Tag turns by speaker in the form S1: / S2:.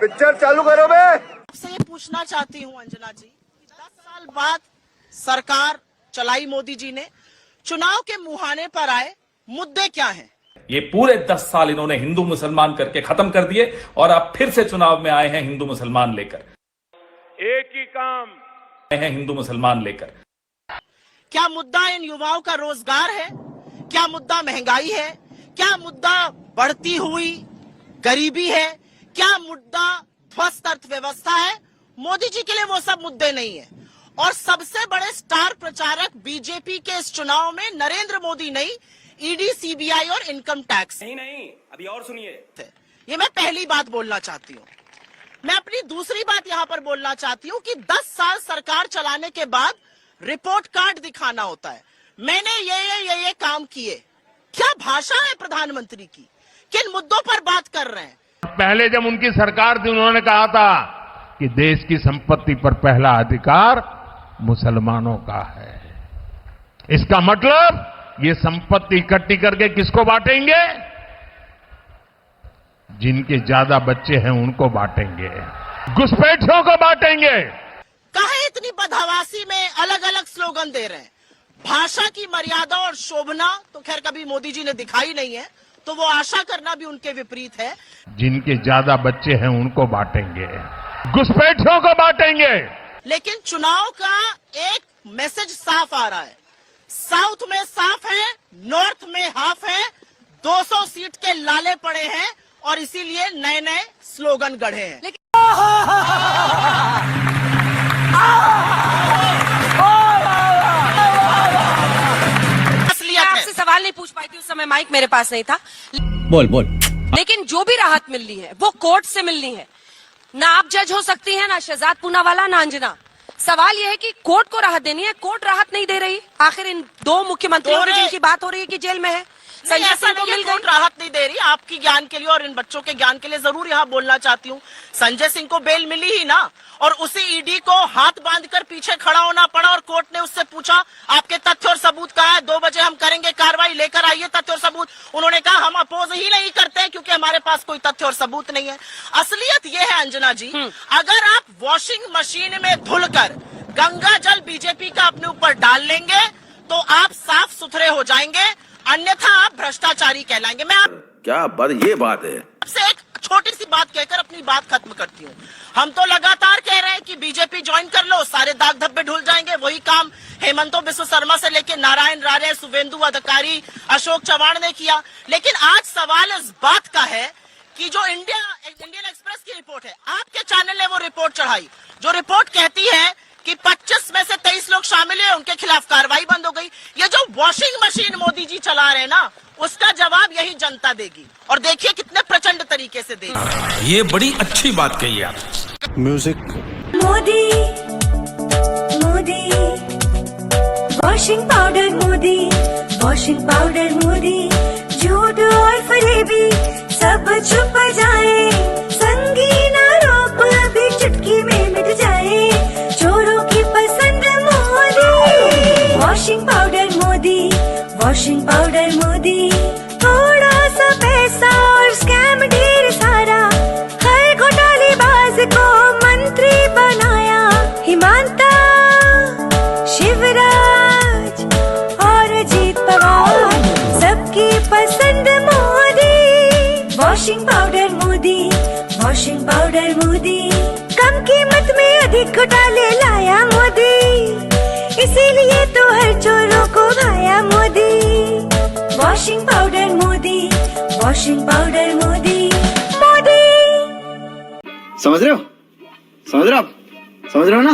S1: Picture चालू करो बे।
S2: आपसे ये पूछना चाहती हूँ अंजना जी, 10 साल बाद सरकार चलाई मोदी जी ने, चुनाव के मुहाने पर आए, मुद्दे क्या हैं?
S3: ये पूरे 10 साल इन्होंने हिंदू मुसलमान करके खत्म कर दिए और अब फिर से चुनाव में आए हैं हिंदू मुसलमान लेकर।
S1: एक ही काम
S3: हैं हिंदू मुसलमान लेकर।
S2: क्या मुद्दा इन युवाओं का रोजगार है? क्या मुद्दा महंगाई है? क्या मुद्दा बढ़ती हुई गरीबी है? क्या मुद्दा ध्वस्त अर्थव्यवस्था है? मोदी जी के लिए वो सब मुद्दे नहीं है। और सबसे बड़े स्टार प्रचारक बीजेपी के इस चुनाव में नरेंद्र मोदी नहीं, ईडी, सीबीआई और इनकम टैक्स।
S4: नहीं, अभी और सुनिए।
S2: ये मैं पहली बात बोलना चाहती हूँ। मैं अपनी दूसरी बात यहाँ पर बोलना चाहती हूँ कि 10 साल सरकार चलाने के बाद रिपोर्ट कार्ड दिखाना होता है, मैंने ये काम किए। क्या भाषा है प्रधानमंत्री की? किन मुद्दों पर बात कर रहे हैं?
S5: पहले जब उनकी सरकार थी उन्होंने कहा था कि देश की संपत्ति पर पहला अधिकार मुसलमानों का है। इसका मतलब ये संपत्ति इकट्ठी करके किसको बांटेंगे? जिनके ज्यादा बच्चे हैं उनको बांटेंगे, घुसपैठियों को बांटेंगे।
S2: काहे इतनी बदहवासी में अलग अलग स्लोगन दे रहे हैं? भाषा की मर्यादा और शोभना तो खैर कभी मोदी जी ने दिखाई नहीं है, तो वो आशा करना भी उनके विपरीत है।
S5: जिनके ज्यादा बच्चे हैं उनको बांटेंगे, घुसपैठियों को बांटेंगे।
S2: लेकिन चुनाव का एक मैसेज साफ आ रहा है, साउथ में साफ है, नॉर्थ में हाफ है, 200 सीट के लाले पड़े हैं और इसीलिए नए नए स्लोगन गढ़े हैं।
S6: आपसे सवाल नहीं पूछ पाई थी उस समय, माइक मेरे पास नहीं था।
S7: बोल।
S6: लेकिन जो भी राहत मिलनी है वो कोर्ट से मिलनी है। ना आप जज हो सकती हैं, ना शहजाद पूनावाला, ना अंजना। सवाल यह है कि कोर्ट को राहत देनी है, कोर्ट राहत नहीं दे रही। आखिर इन 2 मुख्यमंत्रियों की जिनकी बात हो रही है कि जेल में है, संजय सिंह को मिल गई।
S2: राहत नहीं दे रही। आपकी ज्ञान के लिए और इन बच्चों के ज्ञान के लिए जरूर यहाँ बोलना चाहती हूँ, संजय सिंह को बेल मिली ही ना, और उसी ईडी को हाथ बांधकर पीछे खड़ा होना पड़ा और कोर्ट ने उससे पूछा आपके तथ्य और सबूत कहाँ है? 2 बजे हम करेंगे कार्रवाई, लेकर आइए तथ्य और सबूत। उन्होंने कहा हम अपोज ही नहीं करते क्योंकि हमारे पास कोई तथ्य और सबूत नहीं है। असलियत ये है अंजना जी, अगर आप वॉशिंग मशीन में धुलकर गंगा जल बीजेपी का अपने ऊपर डाल लेंगे तो आप साफ सुथरे हो जाएंगे, अन्यथा आप भ्रष्टाचारी कहलाएंगे। मैं
S4: क्या बात, ये बात है।
S2: आपसे एक छोटी सी बात कहकर अपनी बात खत्म करती हूँ। हम तो लगातार कह रहे हैं कि बीजेपी ज्वाइन कर लो, सारे दाग धब्बे धुल जाएंगे। वही काम हेमंतो बिस्व शर्मा से लेकर नारायण राणे, शुभेंदु अधिकारी, अशोक चव्हाण ने किया। लेकिन आज सवाल इस बात का है कि जो इंडियन एक्सप्रेस की रिपोर्ट है, आपके चैनल ने वो रिपोर्ट चढ़ाई, जो रिपोर्ट कहती है कि 25 में से 23 लोग शामिल हैं, उनके खिलाफ कार्रवाई बंद हो गई। ये जो वॉशिंग मशीन मोदी जी चला रहे हैं ना, उसका जवाब यही जनता देगी, और देखिए कितने प्रचंड तरीके से देगी।
S7: ये बड़ी अच्छी बात कही आप।
S8: Music.
S9: Modi washing powder Modi, washing powder Modi, झूठ और फरेबी सब छुप जाए, संगीन आरोप भी चुटकी में मिट जाए, चोरों की पसंद Modi. Washing powder Modi, washing powder Modi, थोड़ा सा पैसा और स्कैम ढेर सारा, हर घोटालेबाज को मंत्री बनाया, हिमांता, शिवराज और अजीत पवार, सबकी पसंद Modi. Washing powder Modi, washing powder Modi, कम कीमत में अधिक घोटाले लाया मोदी, इसीलिए तो हर चोरों को भाया Modi. Washing powder Modi, washing powder Modi, Modi.
S8: समझ रहे हो आप? समझ रहे हो ना?